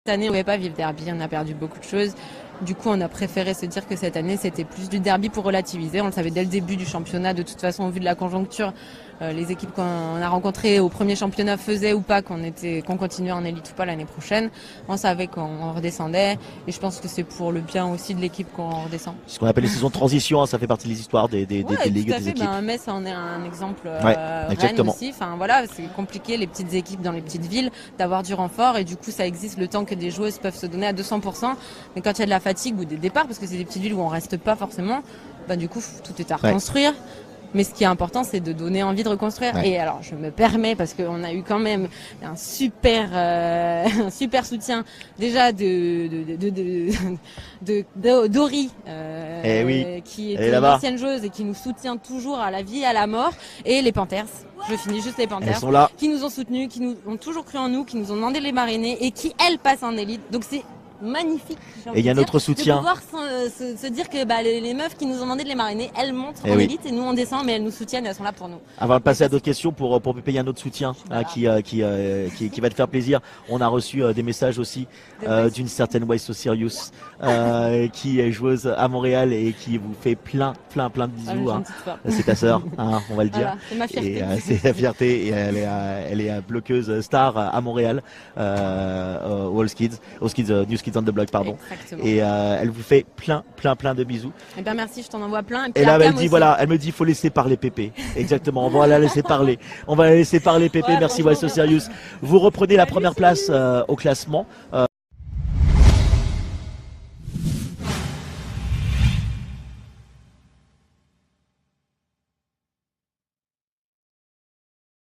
année, on ne pouvait pas vivre derby, on a perdu beaucoup de choses. Du coup, on a préféré se dire que cette année, c'était plus du derby pour relativiser. On le savait dès le début du championnat. De toute façon, au vu de la conjoncture, les équipes qu'on a rencontrées au premier championnat faisaient ou pas qu'on continuait en élite ou pas l'année prochaine. On savait qu'on redescendait. Et je pense que c'est pour le bien aussi de l'équipe qu'on redescend. Ce qu'on appelle les saisons de transition, hein, ça fait partie des histoires des ligues, des équipes. Metz en est un exemple. Exactement. Rennes aussi. Enfin voilà, c'est compliqué les petites équipes dans les petites villes d'avoir du renfort et du coup ça existe le temps que des joueuses peuvent se donner à 200%. Mais quand il y a de la fatigue ou des départs, parce que c'est des petites villes où on reste pas forcément, du coup tout est à reconstruire. Mais ce qui est important, c'est de donner envie de reconstruire. Ouais. Et alors, je me permets, parce qu'on a eu quand même un super soutien déjà d'Ori, qui est une ancienne joueuse et qui nous soutient toujours à la vie, à la mort. Et les Panthers, je finis juste les Panthers, qui nous ont soutenus, qui nous ont toujours cru en nous, qui nous ont demandé de les marrainer et qui, elles, passent en élite. Donc c'est magnifique. Et il y a notre soutien. De pouvoir se dire que les meufs qui nous ont demandé de les marrainer, elles montent en élite et nous on descend, mais elles nous soutiennent et elles sont là pour nous. Avant de passer à d'autres questions, pour Pépé, il y a notre soutien qui va te faire plaisir. On a reçu des messages aussi d'une certaine West Sirius qui est joueuse à Montréal et qui vous fait plein de bisous. C'est ta sœur, on va le dire. Voilà, c'est ma fierté. C'est la fierté et elle est bloqueuse star à Montréal, aux Kids News Kids on the Block, pardon. Exactement. Et elle vous fait plein de bisous. Et bien merci, je t'en envoie plein. Et là elle me dit faut laisser parler Pépé. Exactement, on va la laisser parler. On va la laisser parler Pépé. Merci West Sirius. Vous reprenez la première place au classement.